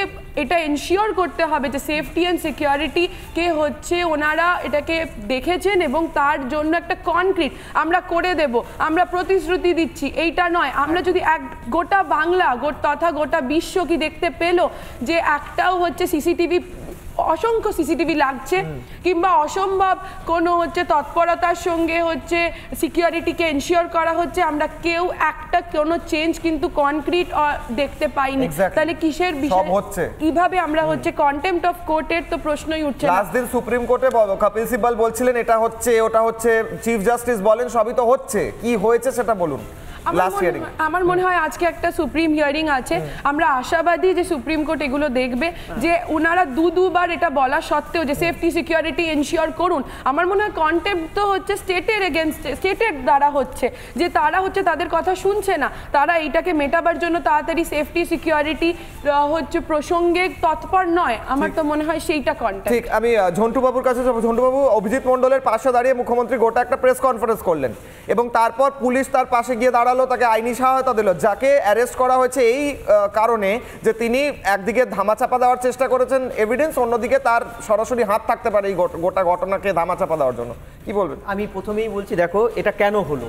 Speaker 5: এটা এনশিওর করতে হবে যে সেফটি অ্যান্ড সিকিউরিটি কে হচ্ছে ওনারা এটাকে দেখেছেন এবং তার জন্য একটা কনক্রিট আমরা করে দেব, আমরা প্রতিশ্রুতি দিচ্ছি, এইটা নয়। আমরা যদি গোটা বাংলা তথা গোটা বিশ্ব কি দেখতে পেলো যে একটাও হচ্ছে সিসিটিভি, অসংখ্য সিসিটিভি লাগছে কিংবা অসম্ভব কোনো হচ্ছে তৎপরতার সঙ্গে হচ্ছে সিকিউরিটিকে এনশিওর করা হচ্ছে, আমরা কেউ একটা কোনো চেঞ্জ কিন্তু কনক্রিট দেখতে পাইনি। তাহলে কিসের বিষয় হচ্ছে? কিভাবে আমরা হচ্ছে কন্টেম্পট অফ কোর্টের তো প্রশ্নই উঠছে।
Speaker 3: লাস্ট দিন সুপ্রিম কোর্টে কপিল সিব্বল বলছিলেন এটা হচ্ছে ওটা হচ্ছে, চিফ জাস্টিস বলেন সবই তো হচ্ছে, কি হয়েছে সেটা বলুন।
Speaker 5: আমার মনে হয় আজকে একটা সুপ্রিম হিয়ারিং আছে, আমরা আশাবাদী যে সুপ্রিম কোর্ট এগুলো দেখবে, যে ওনারা দুবার এটা বলা সত্ত্বেও যে সেফটি সিকিউরিটি এনশিওর করুন। আমার মনে হয় কন্টেম্পট তো হচ্ছে স্টেটের এগেনস্ট, স্টেটের দ্বারা হচ্ছে, যে তারা হচ্ছে তাদের কথা শুনছে না, তারা এইটাকে মেটাবার জন্য তাড়াতাড়ি সেফটি সিকিউরিটি হচ্ছে প্রসঙ্গে তৎপর নয়। আমার তো মনে হয় সেইটা কন্টেম্পট। ঠিক, আমি ঝন্টু বাবুর কাছে যাব। ঝন্টু বাবু, অভিজিৎ মণ্ডলের পাশে দাঁড়িয়ে মুখ্যমন্ত্রী গোটা একটা প্রেস কনফারেন্স করলেন এবং তারপর পুলিশ তার পাশে গিয়ে দাঁড়ালো, তাকে আইনি সহায়তা দিল। যাকে অ্যারেস্ট করা হয়েছে এই কারণে যে তিনি একদিকে ধামাচাপা দেওয়ার চেষ্টা করেছেন এভিডেন্স, অন্যদিকে তার সরাসরি হাত থাকতে পারে এই গোটা ঘটনাকে ধামাচাপা দেওয়ার জন্য, কি বলবেন?
Speaker 6: আমি প্রথমেই বলছি, দেখো এটা কেন হলো।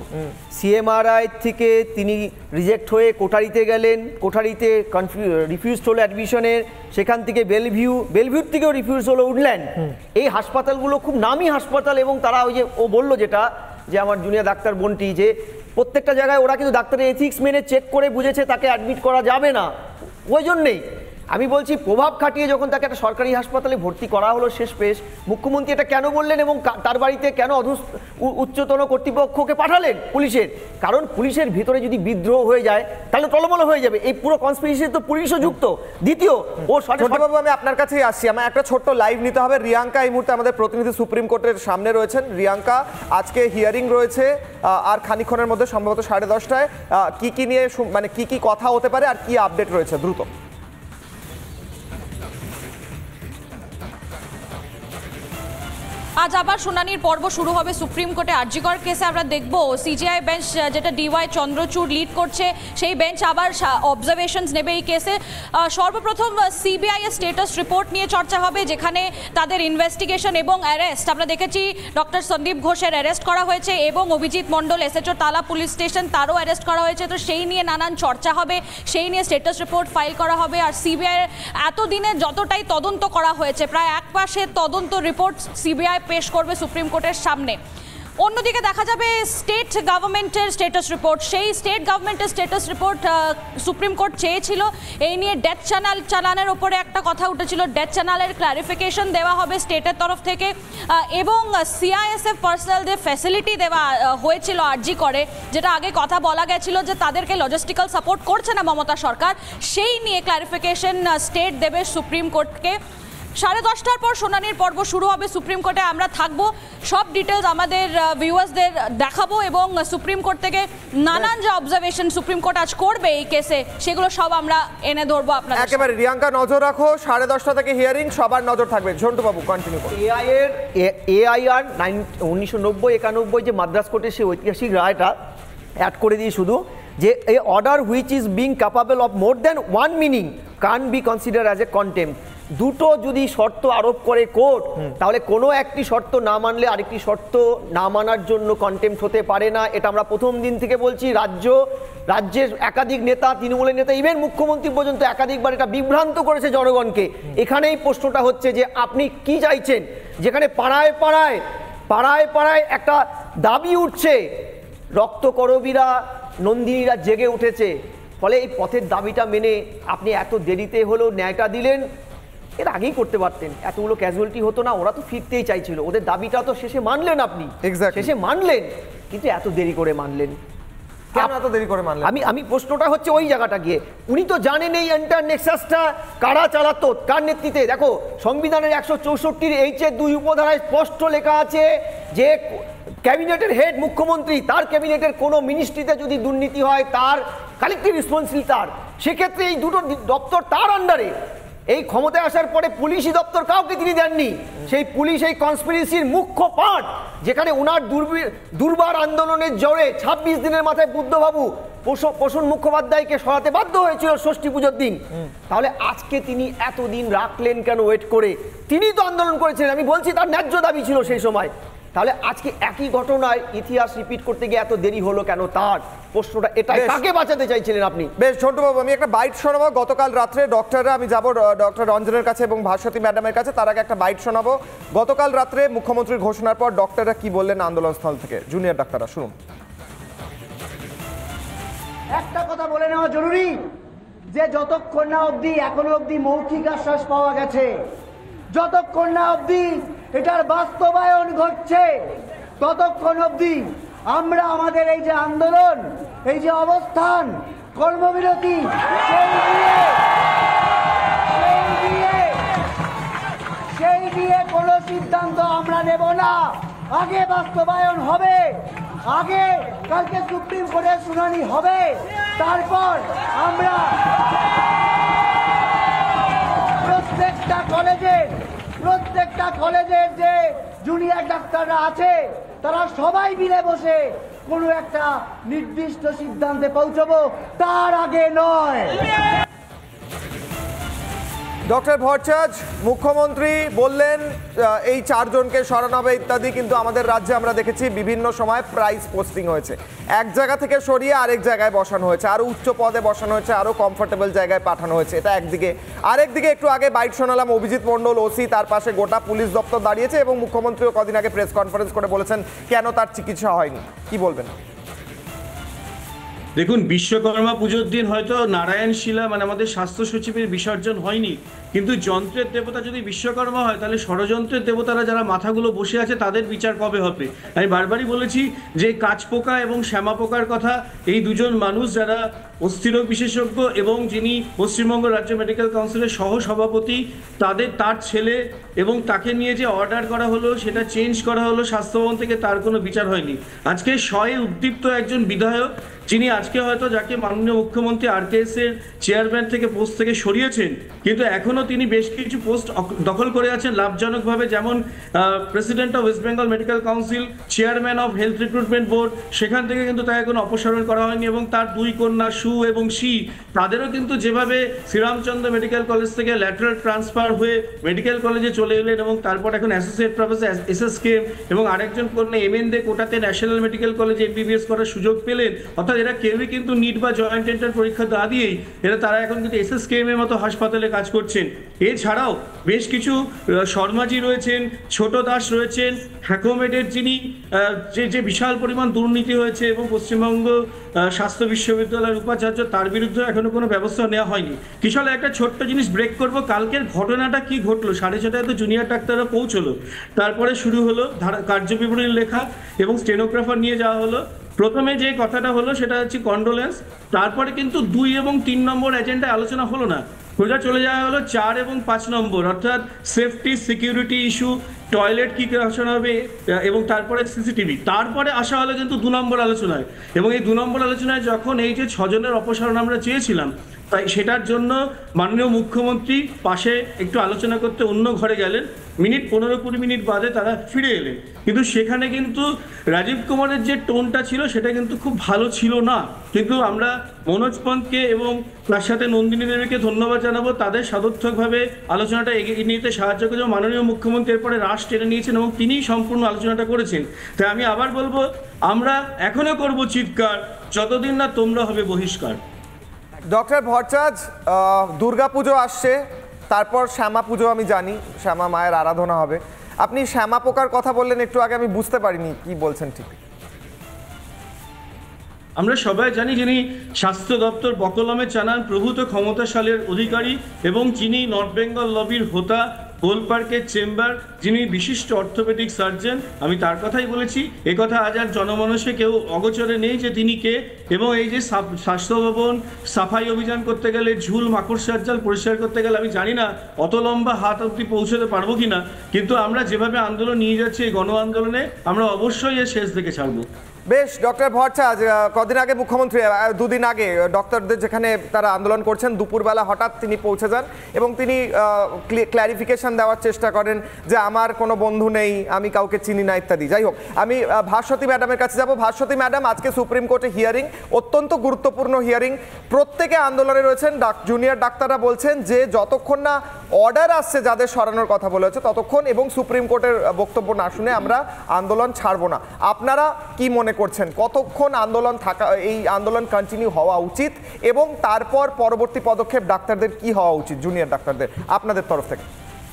Speaker 6: সিএমআরআই থেকে তিনি রিজেক্ট হয়ে কোঠারিতে গেলেন, কোঠারিতে রিফিউজড হলো অ্যাডমিশনের, সেখান থেকে বেলভিউর থেকেও রিফিউজ হলো উডল্যান্ড। এই হাসপাতালগুলো খুব নামি হাসপাতাল এবং তারা ওই যে ও বললো যেটা, যে আমার জুনিয়র ডাক্তার বন্টি, যে প্রত্যেকটা জায়গায় ওরা কিন্তু ডাক্তারের এথিক্স মেনে চেক করে বুঝেছে তাকে অ্যাডমিট করা যাবে না। ওই জন্যেই আমি বলছি প্রভাব খাটিয়ে যখন তাকে একটা সরকারি হাসপাতালে ভর্তি করা হলো শেষ পেশ, মুখ্যমন্ত্রী এটা কেন বললেন এবং তার বাড়িতে কেন উচ্চতন কর্তৃপক্ষকে পাঠালেন পুলিশের? কারণ পুলিশের ভিতরে যদি বিদ্রোহ হয়ে যায় তাহলে টলমলো হয়ে যাবে। এই পুরো কনস্পিরেসি তো পুলিশও যুক্ত। দ্বিতীয়, ও
Speaker 3: ছোটবাবু আমি আপনার কাছেই আসছি, আমার একটা ছোট্ট লাইভ নিতে হবে। রিয়াঙ্কা এই মুহূর্তে আমাদের প্রতিনিধি সুপ্রিম কোর্টের সামনে রয়েছেন। রিয়াঙ্কা, আজকে হিয়ারিং রয়েছে আর খানিক্ষণের মধ্যে সম্ভবত 10:30টায়, কি নিয়ে মানে কি কথা হতে পারে আর কি আপডেট রয়েছে দ্রুত?
Speaker 10: আজ আবার শুনানির পর্ব শুরু হবে সুপ্রিম কোর্টে আরজিকর কেসে। আমরা দেখব সিজিআই বেঞ্চ, যেটা ডিওয়াই চন্দ্রচূড় লিড করছে, সেই বেঞ্চ আবার অবজারভেশনস নেবে এই কেসে। সর্বপ্রথম সিবিআই এর স্টেটাস রিপোর্ট নিয়ে চর্চা হবে, যেখানে তাদের ইনভেস্টিগেশন এবং অ্যারেস্ট, আমরা দেখেছি ডক্টর সন্দীপ ঘোষের অ্যারেস্ট করা হয়েছে এবং অভিজিৎ মণ্ডল এসএচও তালা পুলিশ স্টেশন তারও অ্যারেস্ট করা হয়েছে। তো সেই নিয়ে নানান চর্চা হবে, সেই নিয়ে স্টেটাস রিপোর্ট ফাইল করা হবে। আর সিবিআই এতদিনে যতটাই তদন্ত করা হয়েছে, প্রায় এক মাসের তদন্ত রিপোর্ট সিবিআই পেশ করবে সুপ্রিম কোর্টের সামনে। অন্যদিকে দেখা যাবে স্টেট গভর্নমেন্টের স্ট্যাটাস রিপোর্ট। সেই স্টেট গভর্নমেন্টের স্ট্যাটাস রিপোর্ট সুপ্রিম কোর্ট চেয়েছিল। এই নিয়ে ডেথ চালানের ওপরে একটা কথা উঠেছিল, ডেথ চালানের ক্লারিফিকেশন দেওয়া হবে স্টেটের তরফ থেকে এবং সিআইএসএফ পার্সোনালদের ফ্যাসিলিটি দেওয়া হয়েছিল আরজি করে, যেটা আগে কথা বলা গেছিল যে তাদেরকে লজিস্টিক্যাল সাপোর্ট করছে না মমতা সরকার। সেই নিয়ে ক্লারিফিকেশন স্টেট দেবে সুপ্রিম কোর্টকে। 10:30টার পর শুনানির পর্ব শুরু হবে সুপ্রিম কোর্টে। আমরা থাকবো, সব ডিটেলস আমাদের ভিউয়ার্সদের দেখাবো এবং সুপ্রিম কোর্ট থেকে নানান যে অবজারভেশন সুপ্রিম কোর্ট আজ করবে এই কেসে, সেগুলো সব আমরা এনে ধরবো আপনাদের।
Speaker 3: একেবারে রিয়াঙ্কা, নজর রাখো, 10:30টা থেকে হিয়ারিং, সবার নজর থাকবে। ঝন্টু বাবু কন্টিনিউ করুন।
Speaker 6: এআইআর 1990-91 যে মাদ্রাস কোর্টের সেই ঐতিহাসিক রায়টা অ্যাড করে দিয়ে শুধু যে a order which is being capable of more than one meaning can be consider as a contempt. দুটো যদি শর্ত আরোপ করে কোর্ট, তাহলে কোনো একটি শর্ত না মানলে আরেকটি শর্ত না মানার জন্য কন্টেম্পট হতে পারে না। এটা আমরা প্রথম দিন থেকে বলছি। রাজ্যের একাধিক নেতা, তৃণমূলের নেতা, ইভেন মুখ্যমন্ত্রী পর্যন্ত একাধিকবার এটা বিভ্রান্ত করেছে জনগণকে। এখানেই প্রশ্নটা হচ্ছে যে আপনি কি চাইছেন? যেখানে পাড়ায় পাড়ায় একটা দাবি উঠছে, রক্তকরবীরা, নন্দিনীরা জেগে উঠেছে, ফলে এই পথের দাবিটা মেনে আপনি এত দেরিতে হলেও ন্যায়টা দিলেন। এর আগেই করতে পারতেন, এতগুলো ক্যাজুয়ালিটি হতো না। ওরা তো ফিরতেই চাইছিল, ওদের দাবিটা তো শেষে মানলেন আপনি, শেষে মানলেন, কিন্তু এত দেরি করে মানলেন কেন? এত দেরি করে মানলেন? আমি প্রশ্নটা হচ্ছে ওই জায়গাটা গিয়ে। উনি তো জানেন এই এন্টার নেক্সাসটা কারা চালাতো, কার নেতৃত্বে। দেখো সংবিধানের 164 H-2 উপধারায় স্পষ্ট লেখা আছে যে ক্যাবিনেটের হেড মুখ্যমন্ত্রী, তার ক্যাবিনেটের কোনো মিনিস্ট্রিতে যদি দুর্নীতি হয় তার কালেক্টিভ রেসপন্সিবিলিটি তার। সেক্ষেত্রে এই দুটো দপ্তর তার আন্ডারে। এই ক্ষমতায় আসার পরে পুলিশি দপ্তর কাউকে তিনি দেননি। সেই পুলিশ এই কনস্পিরেসির মুখ্য পার্ট, যেখানে ওনার দুর্বার আন্দোলনের জোরে 26 দিনের মাথায় বুদ্ধবাবু প্রসূন মুখোপাধ্যায়কে সরাতে বাধ্য হয়েছিল ষষ্ঠী পুজোর দিন, তাহলে আজকে তিনি এতদিন রাখলেন কেন ওয়েট করে? তিনি তো আন্দোলন করেছিলেন, আমি বলছি তার ন্যায্য দাবি ছিল সেই সময়। তাহলে আজকে একই ঘটনায় ইতিহাস রিপিট করতে গিয়ে এত দেরি হলো কেন? তার প্রশ্নটা এটাই, কাকে বাঁচাতে চাইছিলেন আপনি?
Speaker 3: বেশ ঝন্টুবাবু, আমি একটা বাইট শোনাবো। গতকাল রাত্রে ডক্টররা, আমি যাব ডক্টর রঞ্জনের কাছে এবং ভাস্বতী ম্যাডামের কাছে, তার আগে একটা বাইট শোনাবো। গতকাল রাত্রে মুখ্যমন্ত্রীর ঘোষণার পর ডক্টররা কি বললেন আন্দোলনস্থল থেকে, জুনিয়র ডাক্তাররা শুনুন।
Speaker 11: একটা কথা বলে নেওয়া জরুরি যে যতক্ষণ না অবধি এখনো অবধি মৌখিক আশ্বাস পাওয়া গেছে, যতক্ষণ না অবধি এটার বাস্তবায়ন ঘটছে, ততক্ষণ অবধি আমরা আমাদের এই যে আন্দোলন, এই যে অবস্থান, কর্মবিরতি, সেই নিয়ে কোনো সিদ্ধান্ত আমরা নেব না। আগে বাস্তবায়ন হবে, আগে কালকে সুপ্রিম কোর্টের শুনানি হবে, তারপর আমরা প্রত্যেকটা কলেজের যে জুনিয়র ডাক্তাররা আছে তারা সবাই মিলে বসে কোনো একটা নির্দিষ্ট সিদ্ধান্তে পৌঁছবো, তার আগে নয়।
Speaker 3: ডক্টর ভট্টাচার্য, মুখ্যমন্ত্রী বললেন এই 4 জনকে সরানো হবে ইত্যাদি, কিন্তু আমাদের রাজ্যে আমরা দেখেছি বিভিন্ন সময় প্রাইস পোস্টিং হয়েছে, এক জায়গা থেকে সরিয়ে আরেক জায়গায় বসানো হয়েছে, আরো উচ্চ পদে বসানো হয়েছে, আরো কমফোর্টেবল জায়গায় পাঠানো হয়েছে। এটা একদিকে। আরেকদিকে একটু আগে বাইট শোনালাম অভিজিৎ মণ্ডল ওসি, তার পাশে গোটা পুলিশ দপ্তর দাঁড়িয়েছে এবং মুখ্যমন্ত্রীও কদিন আগে প্রেস কনফারেন্স করে বলেছেন কেন তার চিকিৎসা হয়নি। কি বলবেন?
Speaker 8: দেখুন, বিশ্বকর্মা পুজোর দিন হয়তো নারায়ণ শিলা মানে আমাদের স্বাস্থ্য সচিবের বিসর্জন হয়নি, কিন্তু যন্ত্রের দেবতা যদি বিশ্বকর্মা হয় তাহলে ষড়যন্ত্রের দেবতারা যারা মাথাগুলো বসে আছে তাদের বিচার কবে হবে? আমি বারবারই বলেছি যে কাঁচপোকা এবং শ্যামা পোকার কথা, এই দুজন মানুষ যারা অস্থিরোগ বিশেষজ্ঞ এবং যিনি পশ্চিমবঙ্গ রাজ্য মেডিকেল কাউন্সিলের সহ সভাপতি, তার ছেলে, এবং তাকে নিয়ে যে অর্ডার করা হলো সেটা চেঞ্জ করা হলো স্বাস্থ্যভবন থেকে, তার কোনো বিচার হয়নি। আজকে শয়ে উদ্দীপ্ত একজন বিধায়ক, যিনি আজকে হয়তো যাকে মাননীয় মুখ্যমন্ত্রী RKS এর চেয়ারম্যান থেকে পোস্ট থেকে সরিয়েছেন, কিন্তু এখনো তিনি বেশ কিছু পোস্ট দখল করে আছেন লাভজনকভাবে, যেমন president of West Bengal medical council, chairman of health recruitment board, সেখান থেকে কিন্তু তাকে কোনো অপসারণ করা হয়নি। এবং তার 2 কন্যা সু এবং শি, তাদেরও কিন্তু যেভাবে শ্রীরামচন্দ্র মেডিকেল কলেজ থেকে ল্যাটারাল ট্রান্সফার হয়ে মেডিকেল কলেজে চলে এলেন এবং তারপর এখন অ্যাসোসিয়েট প্রফেসর SSK, এবং আরেকজন কন্যা MND কোটাতে ন্যাশনাল মেডিকেল কলেজে MBBS করার সুযোগ পেলেন। অর্থাৎ এরা কেউই কিন্তু নিট বা জয়েন্ট এন্ট্রান্স পরীক্ষা না দিয়েই তারা এখন কিন্তু SSKM এর মতো হাসপাতালে কাজ করছেন। এছাড়াও বেশ কিছু শর্মাজি রয়েছেন, ছোট দাস রয়েছেন, হ্যাকোমেডের যিনি যে বিশাল পরিমাণ দুর্নীতি হয়েছে এবং পশ্চিমবঙ্গ স্বাস্থ্য বিশ্ববিদ্যালয়ের উপাচার্য, তার বিরুদ্ধে এখনো কোনো ব্যবস্থা নেওয়া হয়নি। কিশোর একটা ছোট্ট জিনিস ব্রেক করব, কালকের ঘটনাটা কি ঘটলো? 6:30 তো জুনিয়র ডাক্তাররা পৌঁছলো, তারপরে শুরু হলো কার্যবিবরণী লেখা এবং স্টেনোগ্রাফার নিয়ে যাওয়া হলো। প্রথমে যে কথাটা হলো সেটা হচ্ছে কন্ডোলেন্স, তারপরে কিন্তু 2 এবং 3 নম্বর এজেন্ডায় আলোচনা হলো না, সোজা চলে যাওয়া হলো 4 এবং 5 নম্বর, অর্থাৎ সেফটি সিকিউরিটি ইস্যু, টয়লেট কি আলোচনা হবে এবং তারপরে সিসিটিভি, তারপরে আসা হলো কিন্তু 2 নম্বর আলোচনায়। এবং এই 2 নম্বর আলোচনায় যখন এই যে 6 জনের অপসারণ আমরা চেয়েছিলাম, তাই সেটার জন্য মাননীয় মুখ্যমন্ত্রী পাশে একটু আলোচনা করতে অন্য ঘরে গেলেন, 15-20 মিনিট বাদে তারা ফিরে এলেন। কিন্তু সেখানে কিন্তু রাজীব কুমারের যে টোনটা ছিল সেটা কিন্তু খুব ভালো ছিল না। কিন্তু আমরা মনোজ পন্তকে এবং তার সাথে নন্দিনী দেবীকে ধন্যবাদ জানাবো, তাদের সদর্থকভাবে আলোচনাটা এগিয়ে নিতে সাহায্য করেছে। মাননীয় মুখ্যমন্ত্রী এরপরে রাশ টেনে নিয়েছেন এবং তিনিই সম্পূর্ণ আলোচনাটা করেছেন। তাই আমি আবার বলবো, আমরা এখনো করব চিৎকার যতদিন না তোমরা হবে বহিষ্কার।
Speaker 3: ডক্টর ভট্টাচার্য, দুর্গাপুজো আসছে, তারপর শ্যামা পুজো, আমি জানি শ্যামা মায়ের আরাধনা হবে। আপনি শ্যামা পোকার কথা বললেন একটু আগে, আমি বুঝতে পারিনি কি বলছেন ঠিক।
Speaker 8: আমরা সবাই জানি যিনি স্বাস্থ্য দপ্তর বকলমে চালান প্রভূত ক্ষমতাশালীর অধিকারী এবং যিনি নর্থ বেঙ্গল লবির হোতা, গোল পার্কের চেম্বার, যিনি বিশিষ্ট অর্থোপেডিক সার্জন, আমি তার কথাই বলেছি। এ কথা আজ আর জনমানসে কেউ অগোচরে নেই যে তিনি কে। এবং এই যে স্বাস্থ্য ভবন সাফাই অভিযান করতে গেলে, ঝুল মাকড়সার জাল পরিষ্কার করতে গেলে, আমি জানি না অত লম্বা হাত অবধি পৌঁছতে পারবো কিনা, কিন্তু আমরা যেভাবে আন্দোলন নিয়ে যাচ্ছি এই গণ আন্দোলনে, আমরা অবশ্যই এর শেষ দিকে ছাড়বো।
Speaker 3: বেশ, ডক্টর ভট্টাচার্য, কদিন আগে মুখ্যমন্ত্রী, দুদিন আগে ডক্টরদের যেখানে তারা আন্দোলন করছেন, দুপুরবেলা হঠাৎ তিনি পৌঁছে যান এবং তিনি ক্ল্যারিফিকেশন দেওয়ার চেষ্টা করেন যে আমার কোনো বন্ধু নেই, আমি কাউকে চিনি না ইত্যাদি। যাই হোক, আমি ভাস্বতী ম্যাডামের কাছে যাব। ভাস্বতী ম্যাডাম, আজকে সুপ্রিম কোর্টে হিয়ারিং, অত্যন্ত গুরুত্বপূর্ণ হিয়ারিং, প্রত্যেকে আন্দোলনে রয়েছেন। জুনিয়র ডাক্তাররা বলছেন যে যতক্ষণ না অর্ডার আসছে যাদের সরানোর কথা বলা হচ্ছে ততক্ষণ এবং সুপ্রিম কোর্টের বক্তব্য না শুনে আমরা আন্দোলন ছাড়বো না। আপনারা কি মনে করছেন কতক্ষণ আন্দোলন থাকা, এই আন্দোলন কন্টিনিউ হওয়া উচিত এবং তারপর পরবর্তী পদক্ষেপ ডাক্তারদের কি হওয়া উচিত, জুনিয়র ডাক্তারদের আপনাদের তরফ থেকে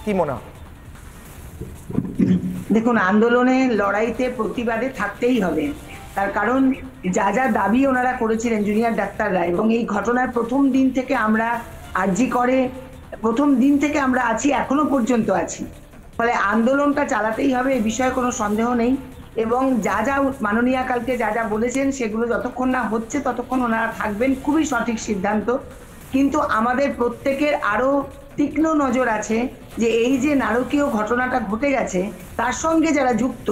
Speaker 3: কি মনে হয়?
Speaker 9: দেখুন, আন্দোলনে লড়াইতে প্রতিবাদে থাকতেই হবে। তার কারণ যা যা দাবি ওনারা করেছিলেন জুনিয়র ডাক্তাররা, এবং এই ঘটনার প্রথম দিন থেকে আমরা আরজি করে প্রথম দিন থেকে আমরা আছি, এখনো পর্যন্ত আছি। ফলে আন্দোলনটা চালাতেই হবে, এই বিষয়ে কোনো সন্দেহ নেই। এবং যা যা মাননীয়া কালকে যা যা বলেছেন সেগুলো যতক্ষণ না হচ্ছে ততক্ষণ ওনারা থাকবেন, খুবই সঠিক সিদ্ধান্ত। কিন্তু আমাদের প্রত্যেকের আরো তীক্ষ্ণ নজর আছে যে এই যে নারকীয় ঘটনাটা ঘটে গেছে তার সঙ্গে যারা যুক্ত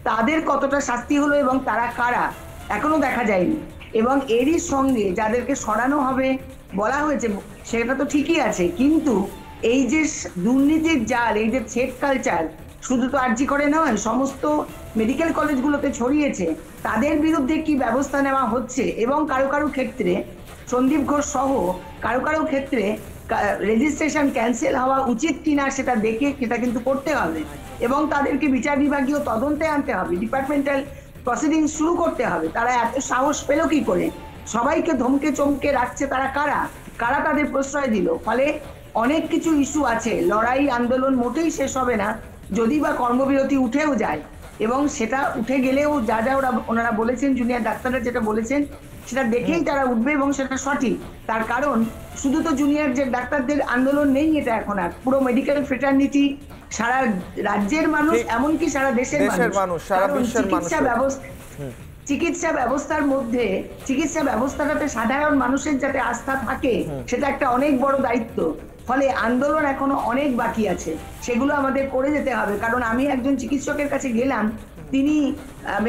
Speaker 9: তাদের কতটা শাস্তি হলো এবং তারা কারা এখনো দেখা যায়নি। এবং এরই সঙ্গে যাদেরকে সরানো হবে বলা হয়েছে সেটা তো ঠিকই আছে, কিন্তু এই যে দুর্নীতির জাল, এই যে থ্রেড কালচার শুধু তো আরজি করে নয়, সমস্ত মেডিকেল কলেজগুলোতে ছড়িয়েছে, তাদের বিরুদ্ধে কি ব্যবস্থা নেওয়া হচ্ছে এবং কারো কারো ক্ষেত্রে সন্দীপ ঘোষ সহ কারো কারো ক্ষেত্রে রেজিস্ট্রেশন ক্যান্সেল হওয়া উচিত কিনা সেটা দেখে সেটা কিন্তু করতে হবে এবং তাদেরকে বিচার বিভাগীয় তদন্তে আনতে হবে, ডিপার্টমেন্টাল প্রসিডিং শুরু করতে হবে। তারা এত সাহস পেল কি করে? সবাইকে ধমকে চমকে রাখছে, তারা কারা কারা তাদের প্রশ্রয় দিল? ফলে অনেক কিছু ইস্যু আছে, লড়াই আন্দোলন মোটেই শেষ হবে না যদি বা কর্মবিরতি উঠেও যায়। এবং সেটা উঠে গেলেও যা যা ওনারা বলেছেন, জুনিয়র ডাক্তাররা যেটা বলেছেন সেটা দেখেই তারা উঠবে এবং সেটা সঠিক। তার কারণ শুধু তো জুনিয়র যে ডাক্তারদের আন্দোলন নেই, এটা এখন আর পুরো মেডিকেল ফ্রেটার্নিটি, সারা রাজ্যের মানুষ, এমনকি সারা দেশের মানুষ, সারা বিশ্বের মানুষ। চিকিৎসা ব্যবস্থার মধ্যে চিকিৎসা ব্যবস্থাটাতে সাধারণ মানুষের যাতে আস্থা থাকে সেটা একটা অনেক বড় দায়িত্ব। ফলে আন্দোলন এখনো অনেক বাকি আছে, সেগুলো আমাদের করে যেতে হবে। কারণ আমি একজন চিকিৎসকের কাছে গেলাম, তিনি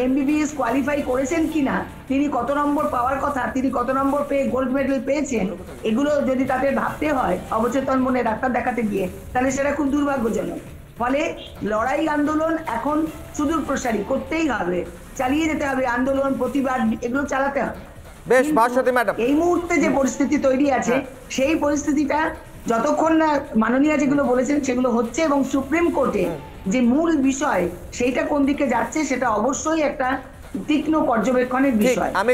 Speaker 9: এমবিবিএস কোয়ালিফাই করেছেন কিনা, তিনি কত নম্বর পাওয়ার কথা, তিনি কত নম্বর পেয়ে গোল্ড মেডেল পেয়েছেন, এগুলো যদি তাদের ভাবতে হয় অবচেতন মনে ডাক্তার দেখাতে গিয়ে, তাহলে সেটা খুব দুর্ভাগ্যজনক। ফলে লড়াই আন্দোলন এখন সুদূর প্রসারী, করতেই হবে, চালিয়ে যেতে হবে, আন্দোলন প্রতিবাদ এগুলো চালাতে হবে।
Speaker 3: বেশ, ভাস্বতী ম্যাডাম,
Speaker 9: এই মুহূর্তে যে পরিস্থিতি তৈরি আছে সেই পরিস্থিতিটা যতক্ষণ না মাননীয় যেগুলো বলেছেন সেগুলো হচ্ছে এবং সুপ্রিম কোর্টে যে মূল বিষয় সেইটা কোন দিকে যাচ্ছে সেটা অবশ্যই একটা তীক্ষ্ণ পর্যবেক্ষণের বিষয়।
Speaker 3: আমি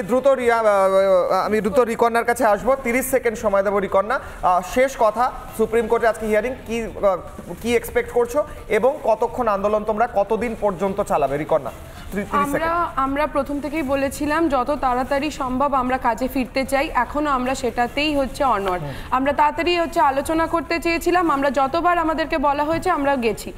Speaker 3: দ্রুত রিকন্যার কাছে আসবো, 30 সেকেন্ড সময় দেবো। রিকন্যা, শেষ কথা, সুপ্রিম কোর্টে আজকে হিয়ারিং, কি এক্সপেক্ট করছো এবং কতক্ষণ আন্দোলন তোমরা কতদিন পর্যন্ত চালাবে? রিকন্যা,
Speaker 5: আমরা প্রথম থেকেই বলেছিলাম যত তাড়াতাড়ি সম্ভব আমরা কাজে ফিরতে চাই, এখনো আমরা সেটাতেই হচ্ছে অনড়। আমরা তাড়াতাড়ি হচ্ছে আলোচনা করতে চেয়েছিলাম, আমরা যতবার আমাদেরকে বলা হয়েছে আমরা গেছি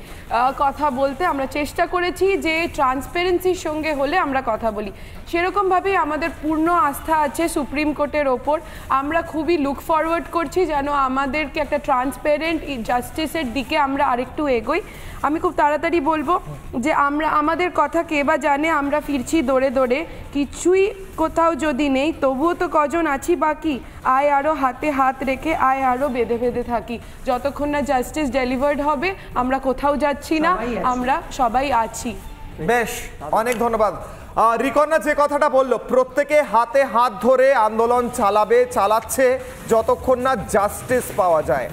Speaker 5: কথা বলতে, আমরা চেষ্টা করেছি যে ট্রান্সপারেন্সির সঙ্গে হলে আমরা কথা বলি। সেরকমভাবেই আমাদের পূর্ণ আস্থা আছে সুপ্রিম কোর্টের ওপর। আমরা খুবই লুক ফরওয়ার্ড করছি যেন আমাদেরকে একটা ট্রান্সপারেন্ট জাস্টিসের দিকে আমরা আরেকটু এগোই। আমি খুব তাড়াতাড়ি বলবো যে আমাদের কথা কে বা জানে, আমরা ফিরছি দৌড়ে দৌড়ে, কিছুই কোথাও যদি নেই তবুও তো কজন আছি বাকি, আয় আরও হাতে হাত রেখে আয় আরও বেঁধে বেঁধে থাকি। যতক্ষণ না জাস্টিস ডেলিভার্ড হবে আমরা কোথাও যাচ্ছি না, আমরা সবাই আছি।
Speaker 3: বেশ, অনেক ধন্যবাদ। রিকন্যা যে কথাটা বললো, প্রত্যেকে হাতে হাত ধরে আন্দোলন চালাচ্ছে যতক্ষণ না জাস্টিস পাওয়া যায়।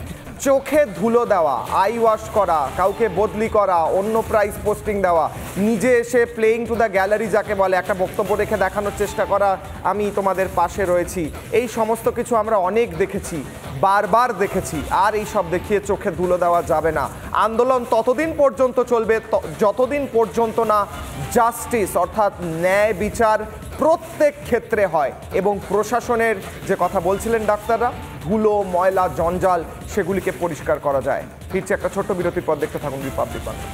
Speaker 3: চোখে ধুলো দেওয়া, আই ওয়াশ করা, কাউকে বদলি করা, অন্য প্রাইস পোস্টিং দেওয়া, নিজে এসে প্লেইং টু দ্য গ্যালারি যাকে বলে, একটা বক্তব্য রেখে দেখানোর চেষ্টা করা আমি তোমাদের পাশে রয়েছি, এই সমস্ত কিছু আমরা অনেক দেখেছি, বারবার দেখেছি। আর এই সব দেখিয়ে চোখে ধুলো দেওয়া যাবে না। আন্দোলন ততদিন পর্যন্ত চলবে যতদিন পর্যন্ত না জাস্টিস অর্থাৎ ন্যায় বিচার প্রত্যেক ক্ষেত্রে হয় এবং প্রশাসনের যে কথা বলছিলেন ডাক্তাররা, ধুলো ময়লা জঞ্জাল সেগুলিকে পরিষ্কার করা যায়। ফিরছে একটা ছোট্ট বিরতির পর, দেখতে থাকুন রিপাবলিক বাংলা।